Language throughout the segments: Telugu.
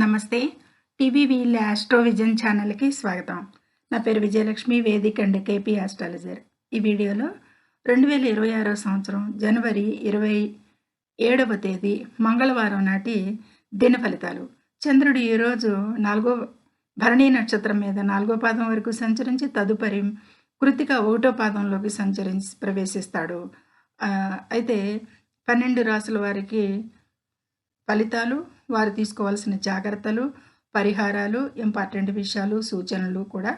నమస్తే. టీవీవీఎల్ ఆస్ట్రోవిజన్ ఛానల్‌కి స్వాగతం. నా పేరు Vijayalakshmi, Vedic and KP astrologer. ఈ వీడియోలో 2026 సంవత్సరం జనవరి 27వ తేదీ మంగళవారం నాటి దిన ఫలితాలు. చంద్రుడు ఈరోజు భరణి నక్షత్రం మీద 4వ పాదం వరకు సంచరించి తదుపరి కృత్తిక 1వ పాదంలోకి ప్రవేశిస్తాడు. అయితే 12 రాసుల వారికి ఫలితాలు, వారు తీసుకోవాల్సిన జాగ్రత్తలు, పరిహారాలు, ఇంపార్టెంట్ విషయాలు, సూచనలు కూడా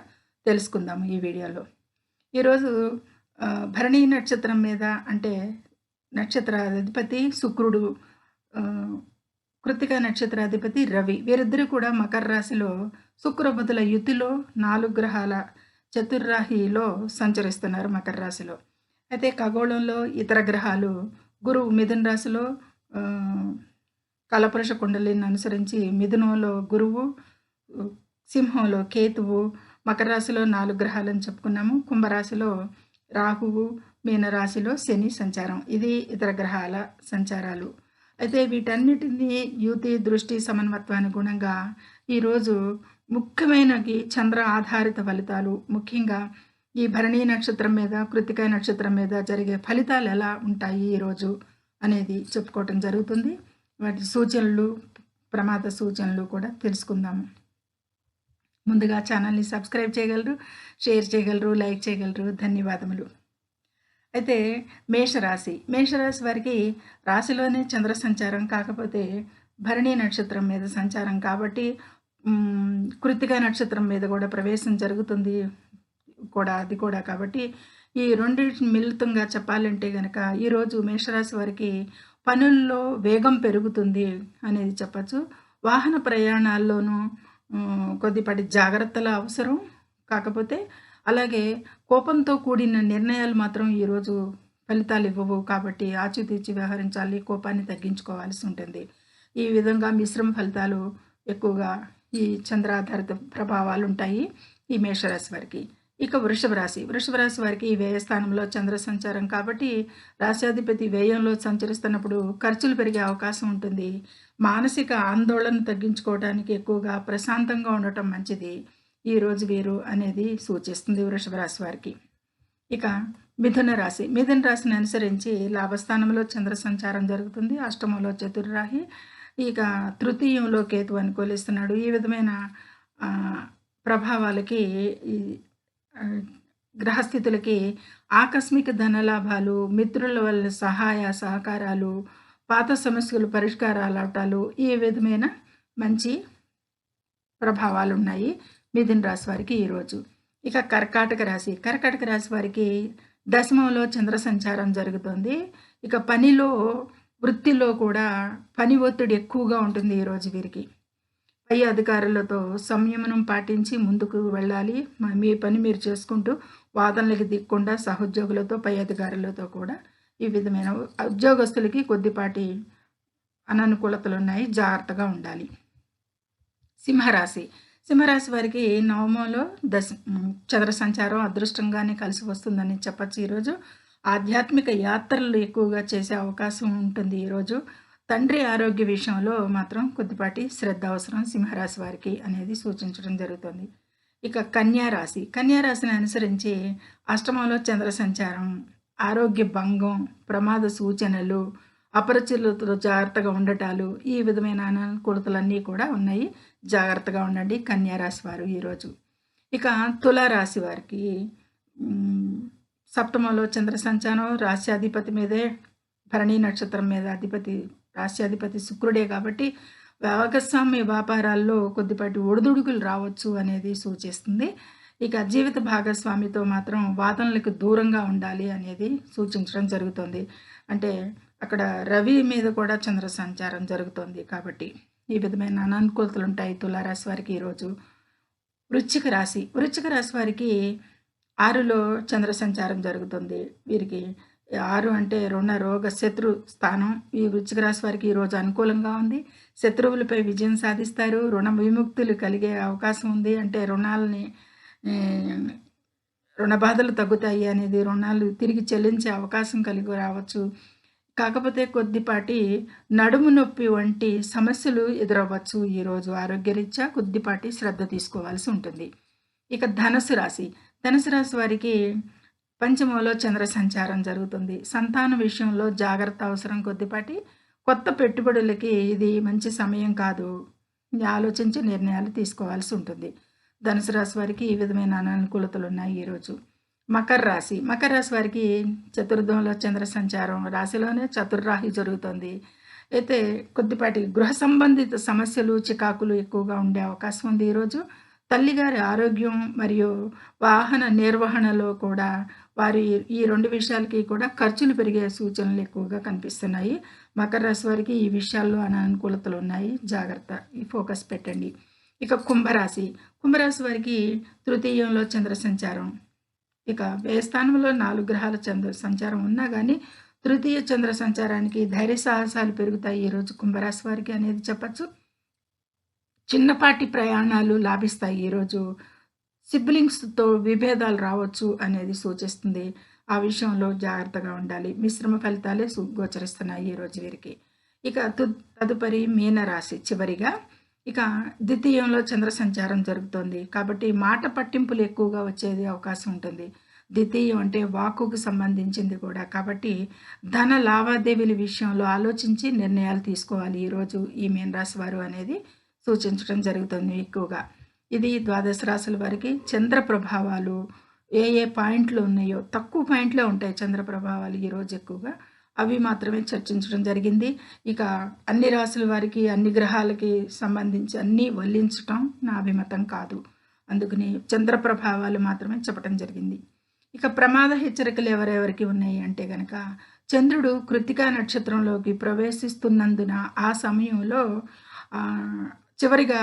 తెలుసుకుందాము ఈ వీడియోలో. ఈరోజు భరణి నక్షత్రం మీద అంటే నక్షత్రాధిపతి శుక్రుడు, కృత్తిక నక్షత్రాధిపతి రవి, వీరిద్దరూ కూడా మకర రాశిలో శుక్రబుధుల యుతిలో 4 గ్రహాల చతుర్రాశిలో సంచరిస్తున్నారు మకర రాశిలో. అయితే ఖగోళంలో ఇతర గ్రహాలు గురువు మిథున రాశిలో కలపురుష కుండలిని అనుసరించి మిథునంలో గురువు, సింహంలో కేతువు, మకర రాశిలో 4 గ్రహాలని చెప్పుకున్నాము. కుంభరాశిలో రాహువు, మీనరాశిలో శని సంచారం. ఇది ఇతర గ్రహాల సంచారాలు. అయితే వీటన్నిటినీ యుతి దృష్టి సమన్వత్వానుగుణంగా ఈరోజు ముఖ్యమైనవి చంద్ర ఆధారిత ఫలితాలు, ముఖ్యంగా ఈ భరణి నక్షత్రం మీద, కృత్తిక నక్షత్రం మీద జరిగే ఫలితాలు ఎలా ఉంటాయి ఈరోజు అనేది చెప్పుకోవటం జరుగుతుంది. వాటి సూచనలు, ప్రమాద సూచనలు కూడా తెలుసుకుందాము. ముందుగా ఛానల్ని సబ్స్క్రైబ్ చేయగలరు, షేర్ చేయగలరు, లైక్ చేయగలరు. ధన్యవాదములు. అయితే మేషరాశి వారికి రాశిలోనే చంద్ర సంచారం, కాకపోతే భరణి నక్షత్రం మీద సంచారం కాబట్టి కృత్తిక నక్షత్రం మీద కూడా ప్రవేశం జరుగుతుంది అది కూడా కాబట్టి ఈ రెండింటిని మిళితంగా చెప్పాలంటే కనుక ఈరోజు మేషరాశి వారికి పనుల్లో వేగం పెరుగుతుంది అనేది చెప్పచ్చు. వాహన ప్రయాణాల్లోనూ కొద్దిపాటి జాగ్రత్తల అవసరం. కాకపోతే అలాగే కోపంతో కూడిన నిర్ణయాలు మాత్రం ఈరోజు ఫలితాలు ఇవ్వవు కాబట్టి ఆచితూచి వ్యవహరించాలి, కోపాన్ని తగ్గించుకోవాల్సి ఉంటుంది. ఈ విధంగా మిశ్రమ ఫలితాలు ఎక్కువగా ఈ చంద్రాధారిత ప్రభావాలు ఉంటాయి ఈ మేషరాశి వారికి. ఇక వృషభ రాశి వారికి వ్యయ స్థానంలో చంద్ర సంచారం కాబట్టి రాశ్యాధిపతి వ్యయంలో సంచరిస్తున్నప్పుడు ఖర్చులు పెరిగే అవకాశం ఉంటుంది. మానసిక ఆందోళన తగ్గించుకోవడానికి ఎక్కువగా ప్రశాంతంగా ఉండటం మంచిది ఈరోజు వీరు అనేది సూచిస్తుంది వృషభ రాశి వారికి. ఇక మిథున రాశిని అనుసరించి లాభస్థానంలో చంద్ర సంచారం జరుగుతుంది. అష్టమంలో చతుర్రాహి, ఇక తృతీయంలో కేతు అనుకూలిస్తున్నాడు. ఈ విధమైన ప్రభావాలకి గ్రహస్థితులకి ఆకస్మిక ధనలాభాలు, మిత్రుల వల్ల సహాయ సహకారాలు, పాత సమస్యలు పరిష్కారాలు అవటాలు, ఈ విధమైన మంచి ప్రభావాలు ఉన్నాయి మిథున రాశి వారికి ఈరోజు. ఇక కర్కాటక రాశి వారికి దశమంలో చంద్ర సంచారం జరుగుతుంది. ఇక వృత్తిలో కూడా పని ఒత్తిడి ఎక్కువగా ఉంటుంది ఈరోజు వీరికి. పై అధికారులతో సంయమనం పాటించి ముందుకు వెళ్ళాలి. మీ పని మీరు చేసుకుంటూ వాదనలకు దిక్కుండా సహోద్యోగులతో, పై అధికారులతో కూడా ఈ విధమైన ఉద్యోగస్తులకి కొద్దిపాటి అననుకూలతలు ఉన్నాయి, జాగ్రత్తగా ఉండాలి. సింహరాశి వారికి నవమంలో చంద్ర సంచారం అదృష్టంగానే కలిసి వస్తుందని చెప్పచ్చు. ఈరోజు ఆధ్యాత్మిక యాత్రలు ఎక్కువగా చేసే అవకాశం ఉంటుంది. ఈరోజు తండ్రి ఆరోగ్య విషయంలో మాత్రం కొద్దిపాటి శ్రద్ధ అవసరం సింహరాశి వారికి అనేది సూచించడం జరుగుతుంది. ఇక కన్యారాశిని అనుసరించి అష్టమంలో చంద్ర సంచారం, ఆరోగ్య భంగం, ప్రమాద సూచనలు, అపరిచితులతో జాగ్రత్తగా ఉండటాలు, ఈ విధమైన అనుకూలతలన్నీ కూడా ఉన్నాయి. జాగ్రత్తగా ఉండండి కన్యారాశి వారు ఈరోజు. ఇక తులారాశి వారికి సప్తమంలో చంద్ర సంచారం, రాశ్యాధిపతి మీదే, భరణి నక్షత్రం మీద రాశ్యాధిపతి శుక్రుడే కాబట్టి భాగస్వామ్య వ్యాపారాల్లో కొద్దిపాటి ఒడిదుడుకులు రావచ్చు అనేది సూచిస్తుంది. ఇక జీవిత భాగస్వామితో మాత్రం వాదనలకు దూరంగా ఉండాలి అనేది సూచించడం జరుగుతుంది. అంటే అక్కడ రవి మీద కూడా చంద్ర సంచారం జరుగుతుంది కాబట్టి ఈ విధమైన అననుకూలతలు ఉంటాయి తులారాశి వారికి ఈరోజు. వృశ్చిక రాశి వారికి 6లో చంద్ర సంచారం జరుగుతుంది. వీరికి 6 అంటే రుణ రోగ శత్రు స్థానం. ఈ వృశ్చిక రాశి వారికి ఈరోజు అనుకూలంగా ఉంది. శత్రువులపై విజయం సాధిస్తారు. రుణ విముక్తులు కలిగే అవకాశం ఉంది. అంటే రుణ బాధలు తగ్గుతాయి అనేది, రుణాలు తిరిగి చెల్లించే అవకాశం కలిగి రావచ్చు. కాకపోతే కొద్దిపాటి నడుము నొప్పి వంటి సమస్యలు ఎదురవ్వచ్చు ఈరోజు. ఆరోగ్యరీత్యా కొద్దిపాటి శ్రద్ధ తీసుకోవాల్సి ఉంటుంది. ఇక ధనుసు రాశి. ధనుసు రాశి వారికి పంచమంలో చంద్ర సంచారం జరుగుతుంది. సంతాన విషయంలో జాగ్రత్త అవసరం కొద్దిపాటి. కొత్త పెట్టుబడులకి ఇది మంచి సమయం కాదు. ఆలోచించి నిర్ణయాలు తీసుకోవాల్సి ఉంటుంది. ధనుసు రాశి వారికి ఈ విధమైన అననుకూలతలున్నాయి ఈరోజు. మకర రాశి. మకర రాశి వారికి చతుర్థంలో చంద్ర సంచారం, రాశిలోనే చతుర్రాహి జరుగుతుంది. అయితే కొద్దిపాటి గృహ సంబంధిత సమస్యలు, చికాకులు ఎక్కువగా ఉండే అవకాశం ఉంది ఈరోజు. తల్లిగారి ఆరోగ్యం మరియు వాహన నిర్వహణలో కూడా వారి ఈ 2 విషయాలకి కూడా ఖర్చులు పెరిగే సూచనలు ఎక్కువగా కనిపిస్తున్నాయి. మకర రాశి వారికి ఈ విషయాల్లో అననుకూలతలు ఉన్నాయి. జాగ్రత్త. ఈ ఫోకస్ పెట్టండి. ఇక కుంభరాశి. కుంభరాశి వారికి తృతీయంలో చంద్ర సంచారం. ఇక వ్యయ స్థానంలో 4 గ్రహాల చంద్ర సంచారం ఉన్నా గానీ, తృతీయ చంద్ర సంచారానికి ధైర్య సాహసాలు పెరుగుతాయి ఈరోజు కుంభరాశి వారికి అనేది చెప్పచ్చు. చిన్నపాటి ప్రయాణాలు లాభిస్తాయి ఈరోజు. సిబ్లింగ్స్‌తో విభేదాలు రావచ్చు అనేది సూచిస్తుంది. ఆ విషయంలో జాగ్రత్తగా ఉండాలి. మిశ్రమ ఫలితాలే గోచరిస్తున్నాయి ఈరోజు వీరికి. ఇక తదుపరి మీనరాశి చివరిగా. ఇక ద్వితీయంలో చంద్ర సంచారం జరుగుతోంది. కాబట్టి మాట పట్టింపులు ఎక్కువగా వచ్చేది అవకాశం ఉంటుంది. ద్వితీయం అంటే వాక్కుకు సంబంధించింది కూడా. కాబట్టి ధన లావాదేవీల విషయంలో ఆలోచించి నిర్ణయాలు తీసుకోవాలి ఈరోజు ఈ మీనరాశి వారు అనేది సూచించడం జరుగుతుంది ఎక్కువగా. ఇది ద్వాదశ రాశుల వారికి చంద్ర ప్రభావాలు ఏ పాయింట్లు ఉన్నాయో, తక్కువ పాయింట్లే ఉంటాయి చంద్ర ప్రభావాలు ఈరోజు ఎక్కువగా. అవి మాత్రమే చర్చించడం జరిగింది. ఇక అన్ని రాశుల వారికి, అన్ని గ్రహాలకి సంబంధించి అన్నీ వల్లించటం నా అభిమతం కాదు. అందుకని చంద్ర ప్రభావాలు మాత్రమే చెప్పడం జరిగింది. ఇక ప్రమాద హెచ్చరికలు ఎవరెవరికి ఉన్నాయి అంటే గనక, చంద్రుడు కృత్తికా నక్షత్రంలోకి ప్రవేశిస్తున్నందున ఆ సమయంలో చివరిగా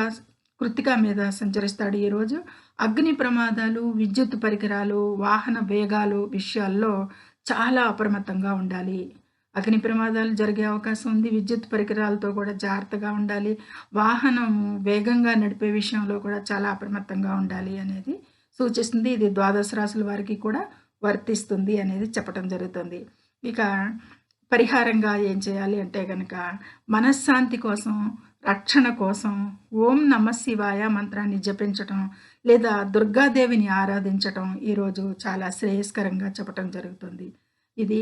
కృత్తిక మీద సంచరిస్తాడు ఈరోజు. అగ్ని ప్రమాదాలు, విద్యుత్ పరికరాలు, వాహన వేగాలు విషయాల్లో చాలా అప్రమత్తంగా ఉండాలి. అగ్ని ప్రమాదాలు జరిగే అవకాశం ఉంది. విద్యుత్ పరికరాలతో కూడా జాగ్రత్తగా ఉండాలి. వాహనం వేగంగా నడిపే విషయంలో కూడా చాలా అప్రమత్తంగా ఉండాలి అనేది సూచిస్తుంది. ఇది ద్వాదశ రాశుల వారికి కూడా వర్తిస్తుంది అనేది చెప్పడం జరుగుతుంది. ఇక పరిహారంగా ఏం చేయాలి అంటే గనక, మనశ్శాంతి కోసం, రక్షణ కోసం ఓం నమః శివాయ మంత్రాన్ని జపించటం లేదా దుర్గాదేవిని ఆరాధించటం ఈరోజు చాలా శ్రేయస్కరంగా చెప్పటం జరుగుతుంది. ఇది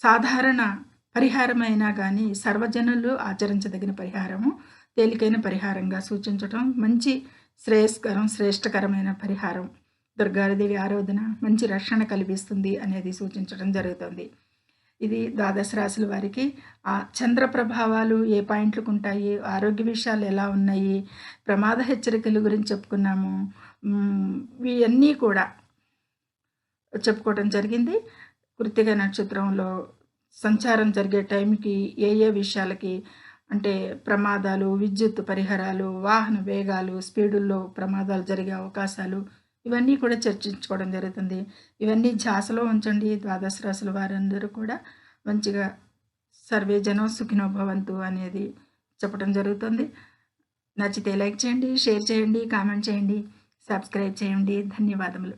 సాధారణ పరిహారమైనా కానీ సర్వజనులు ఆచరించదగిన పరిహారము, తేలికైన పరిహారంగా సూచించటం మంచి శ్రేష్టకరమైన పరిహారం. దుర్గాదేవి ఆరాధన మంచి రక్షణ కల్పిస్తుంది అనేది సూచించడం జరుగుతుంది. ఇది ద్వాదశ రాశుల వారికి ఆ చంద్ర ప్రభావాలు ఏ పాయింట్లకు ఉంటాయి, ఆరోగ్య విషయాలు ఎలా ఉన్నాయి, ప్రమాద హెచ్చరికల గురించి చెప్పుకున్నాము. ఇవన్నీ కూడా చెప్పుకోవడం జరిగింది. కృత్తిక నక్షత్రంలో సంచారం జరిగే టైంకి ఏ విషయాలకి అంటే ప్రమాదాలు, విద్యుత్ పరిహారాలు, వాహన వేగాలు, స్పీడుల్లో ప్రమాదాలు జరిగే అవకాశాలు, ఇవన్నీ కూడా చర్చించుకోవడం జరుగుతుంది. ఇవన్నీ ధ్యాసలో ఉంచండి. ద్వాదశ రాశుల వారందరూ కూడా మంచిగా సర్వే జనం సుఖినో భవంతు అనేది చెప్పడం జరుగుతుంది. నచ్చితే లైక్ చేయండి, షేర్ చేయండి, కామెంట్ చేయండి, సబ్స్క్రైబ్ చేయండి. ధన్యవాదములు.